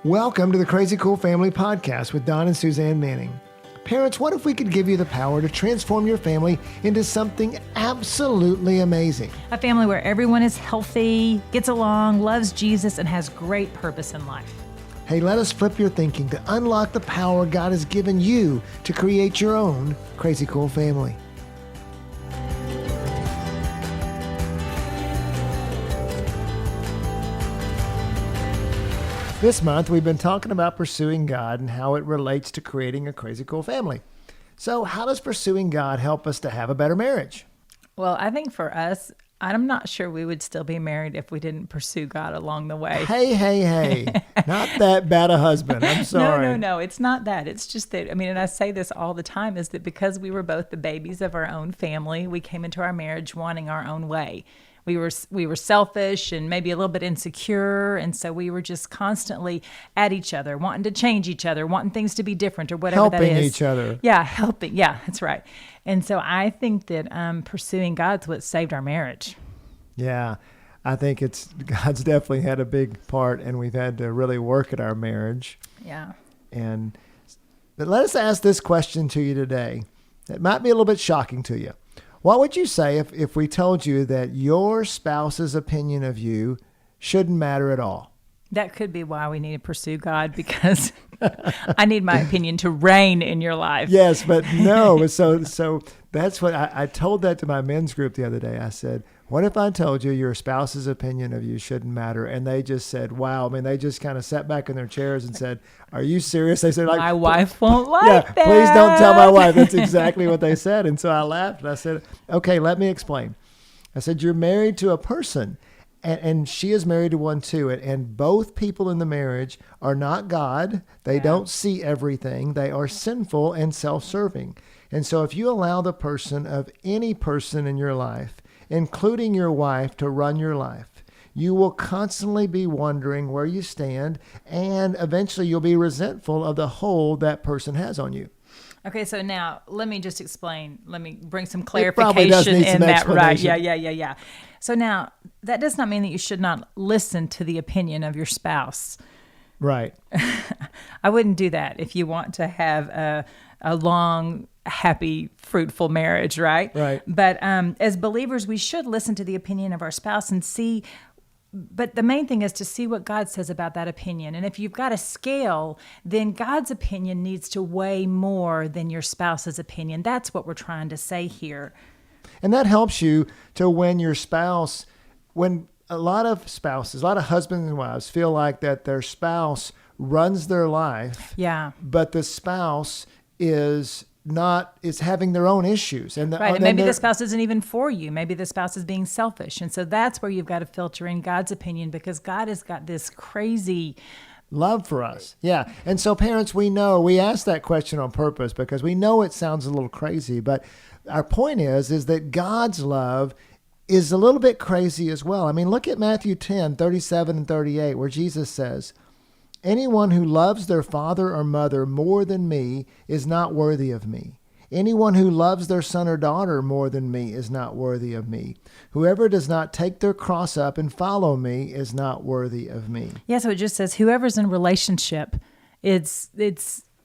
Welcome to the Crazy Cool Family Podcast with Don and Suzanne Manning. Parents, what if we could give you the power to transform your family into something absolutely amazing? A family where everyone is healthy, gets along, loves Jesus, and has great purpose in life. Hey, let us flip your thinking to unlock the power God has given you to create your own Crazy Cool family. This month, we've been talking about pursuing God and how it relates to creating a crazy cool family. So how does pursuing God help us to have a better marriage? Well, I think for us, I'm not sure we would still be married if we didn't pursue God along the way. Hey. Not that bad a husband. I'm sorry. No. It's not that. It's just that, and I say this all the time, is that because we were both the babies of our own family, we came into our marriage wanting our own way. We were selfish and maybe a little bit insecure, and so we were just constantly at each other, wanting to change each other, wanting things to be different or whatever that is. Helping each other. Yeah, helping. Yeah, that's right. And so I think that pursuing God's what saved our marriage. Yeah, I think God's definitely had a big part, and we've had to really work at our marriage. Yeah. But let us ask this question to you today. It might be a little bit shocking to you. What would you say if we told you that your spouse's opinion of you shouldn't matter at all? That could be why we need to pursue God, because I need my opinion to reign in your life. Yes, but no. So that's what I told that to my men's group the other day. I said, what if I told you your spouse's opinion of you shouldn't matter? And they just said, wow. They just kind of sat back in their chairs and said, are you serious? They said, my wife won't like that. Please don't tell my wife. That's exactly what they said. And so I laughed and I said, okay, let me explain. I said, you're married to a person. And she is married to one too. And both people in the marriage are not God. They don't see everything. They are sinful and self-serving. And so if you allow the person of any person in your life, including your wife, to run your life, you will constantly be wondering where you stand. And eventually you'll be resentful of the hold that person has on you. Okay, so now let me just explain. Let me bring some It probably does clarification need in some that. Right? explanation. Yeah. So now that does not mean that you should not listen to the opinion of your spouse. Right. I wouldn't do that if you want to have a long, happy, fruitful marriage, right? Right. But as believers, we should listen to the opinion of our spouse and see. But the main thing is to see what God says about that opinion. And if you've got a scale, then God's opinion needs to weigh more than your spouse's opinion. That's what we're trying to say here. And that helps you to when a lot of husbands and wives feel like that their spouse runs their life. Yeah. But the spouse is having their own issues. And Maybe the spouse isn't even for you. Maybe the spouse is being selfish. And so that's where you've got to filter in God's opinion, because God has got this crazy love for us. Yeah. And so parents, we asked that question on purpose because we know it sounds a little crazy, but our point is that God's love is a little bit crazy as well. Look at Matthew 10:37 and 38, where Jesus says, anyone who loves their father or mother more than me is not worthy of me. Anyone who loves their son or daughter more than me is not worthy of me. Whoever does not take their cross up and follow me is not worthy of me. Yeah, so it just says whoever's in a relationship, it's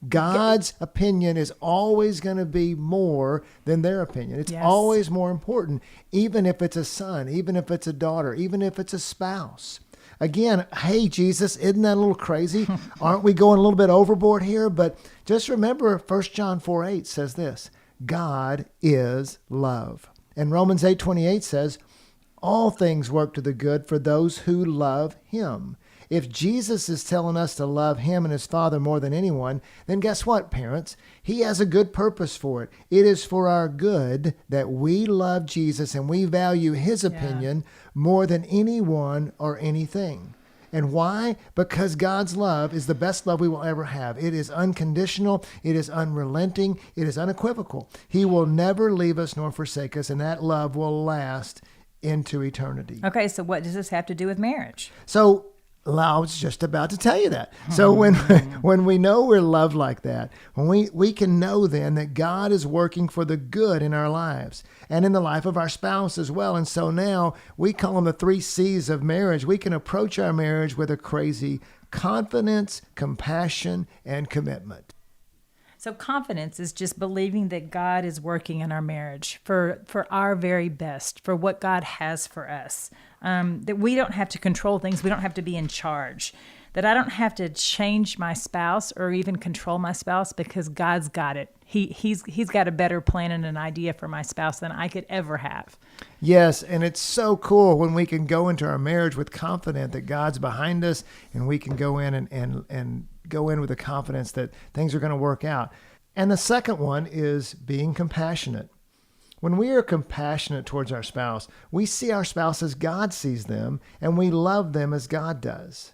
God's opinion is always going to be more than their opinion. It's always more important, even if it's a son, even if it's a daughter, even if it's a spouse. Again, hey, Jesus, isn't that a little crazy? Aren't we going a little bit overboard here? But just remember, 1 John 4:8 says this, God is love. And Romans 8:28 says, all things work to the good for those who love him. If Jesus is telling us to love him and his Father more than anyone, then guess what, parents? He has a good purpose for it. It is for our good that we love Jesus and we value his opinion more than anyone or anything. And why? Because God's love is the best love we will ever have. It is unconditional. It is unrelenting. It is unequivocal. He will never leave us nor forsake us, and that love will last into eternity. Okay, so what does this have to do with marriage? So I was just about to tell you that. So when we know we're loved like that, when we can know then that God is working for the good in our lives and in the life of our spouse as well. And so now we call them the 3 C's of marriage. We can approach our marriage with a crazy confidence, compassion, and commitment. So confidence is just believing that God is working in our marriage for our very best, for what God has for us. That we don't have to control things. We don't have to be in charge. That I don't have to change my spouse or even control my spouse because God's got it. He's got a better plan and an idea for my spouse than I could ever have. Yes, and it's so cool when we can go into our marriage with confidence that God's behind us, and we can go in and go in with the confidence that things are going to work out. And the second one is being compassionate. When we are compassionate towards our spouse, we see our spouse as God sees them, and we love them as God does.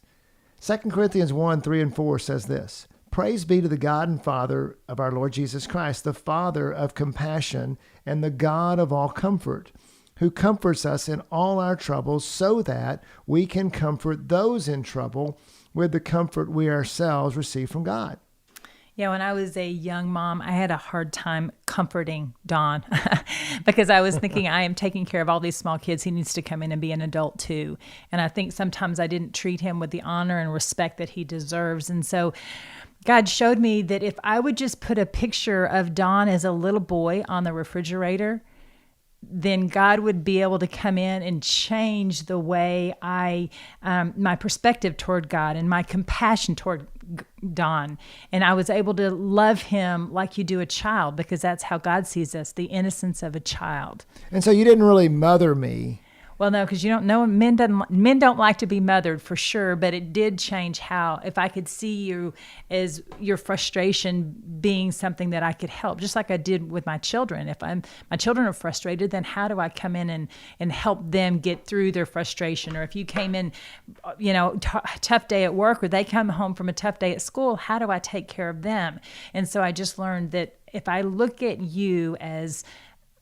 2 Corinthians 1:3-4 says this, "Praise be to the God and Father of our Lord Jesus Christ, the Father of compassion and the God of all comfort, who comforts us in all our troubles so that we can comfort those in trouble with the comfort we ourselves receive from God." Yeah, when I was a young mom, I had a hard time comforting Don because I was thinking, I am taking care of all these small kids. He needs to come in and be an adult too. And I think sometimes I didn't treat him with the honor and respect that he deserves. And so God showed me that if I would just put a picture of Don as a little boy on the refrigerator, then God would be able to come in and change the way my perspective toward God and my compassion toward Don. And I was able to love him like you do a child, because that's how God sees us, the innocence of a child. And so you didn't really mother me. Well, no, because you don't know, men don't like to be mothered for sure, but it did change how, if I could see you as your frustration being something that I could help, just like I did with my children. If my children are frustrated, then how do I come in and help them get through their frustration? Or if you came in, tough day at work, or they come home from a tough day at school, how do I take care of them? And so I just learned that if I look at you as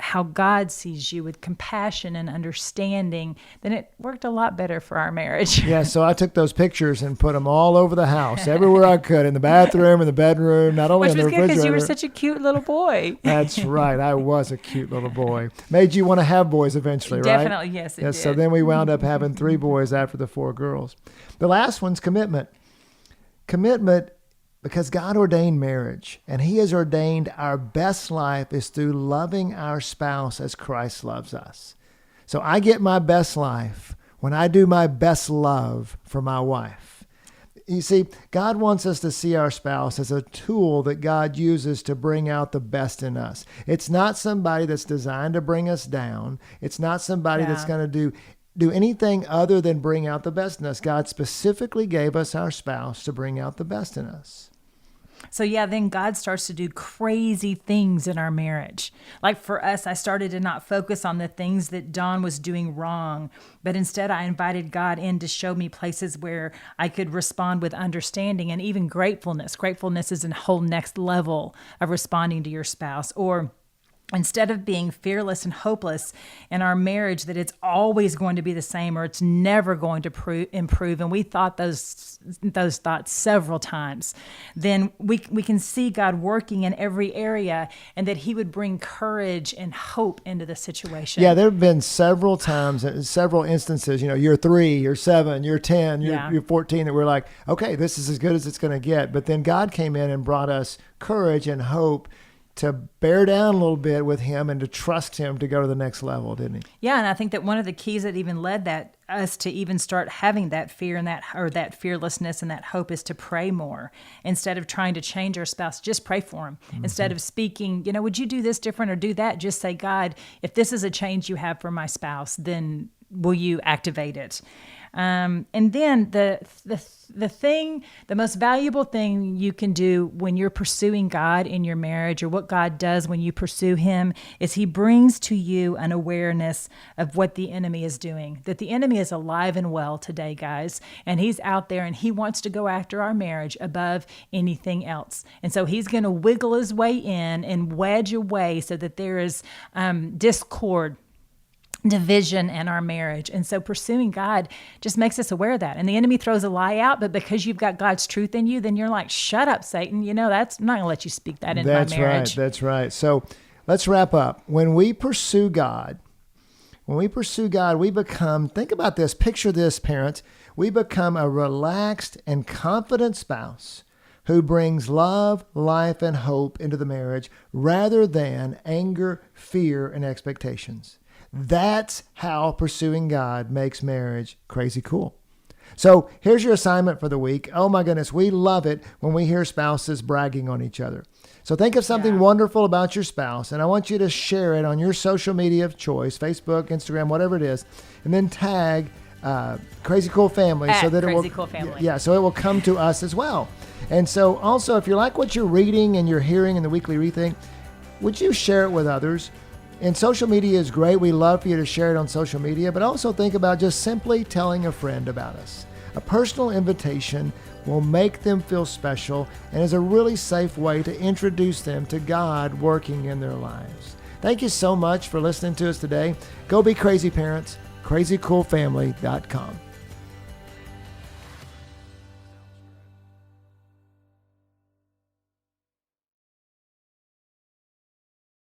how God sees you with compassion and understanding, then it worked a lot better for our marriage. Yeah, so I took those pictures and put them all over the house, everywhere I could, in the bathroom, in the bedroom, not only in the refrigerator. Which was good because you were such a cute little boy. That's right. I was a cute little boy. Made you want to have boys eventually, right? Definitely, yes, it did. So then we wound up having 3 boys after the 4 girls. The last one's commitment. Commitment, because God ordained marriage, and He has ordained our best life is through loving our spouse as Christ loves us. So I get my best life when I do my best love for my wife. You see, God wants us to see our spouse as a tool that God uses to bring out the best in us. It's not somebody that's designed to bring us down. It's not somebody that's going to do anything other than bring out the best in us. God specifically gave us our spouse to bring out the best in us. So then God starts to do crazy things in our marriage. Like for us, I started to not focus on the things that Don was doing wrong, but instead I invited God in to show me places where I could respond with understanding and even gratefulness. Gratefulness is a whole next level of responding to your spouse. Or instead of being fearless and hopeless in our marriage, that it's always going to be the same or it's never going to improve, and we thought those thoughts several times, then we can see God working in every area, and that He would bring courage and hope into the situation. Yeah, there have been several times, several instances, you're 3, you're 7, you're 10, you're 14, that we're like, okay, this is as good as it's going to get. But then God came in and brought us courage and hope to bear down a little bit with Him and to trust Him to go to the next level, didn't He? Yeah, and I think that one of the keys that even led us to even start having that fear and that fearlessness and that hope is to pray more. Instead of trying to change our spouse, just pray for them. Mm-hmm. Instead of speaking, would you do this different or do that? Just say, God, if this is a change you have for my spouse, then will you activate it? And then the most valuable thing you can do when you're pursuing God in your marriage, or what God does when you pursue Him, is He brings to you an awareness of what the enemy is doing. That the enemy is alive and well today, guys, and he's out there and he wants to go after our marriage above anything else. And so he's going to wiggle his way in and wedge away so that there is discord division in our marriage. And so pursuing God just makes us aware of that. And the enemy throws a lie out, but because you've got God's truth in you, then you're like, shut up, Satan. I'm not going to let you speak that into my marriage. That's right. So let's wrap up. When we pursue God, we become, think about this, picture this, parents, we become a relaxed and confident spouse who brings love, life, and hope into the marriage rather than anger, fear, and expectations. That's how pursuing God makes marriage crazy cool. So here's your assignment for the week. Oh my goodness, we love it when we hear spouses bragging on each other. So think of something wonderful about your spouse, and I want you to share it on your social media of choice, Facebook, Instagram, whatever it is, and then tag Crazy Cool Family so that Crazy Cool Family. Yeah, so it will come to us as well. And so also, if you like what you're reading and you're hearing in the Weekly Rethink, would you share it with others? And social media is great. We love for you to share it on social media, but also think about just simply telling a friend about us. A personal invitation will make them feel special and is a really safe way to introduce them to God working in their lives. Thank you so much for listening to us today. Go be crazy, parents. crazycoolfamily.com.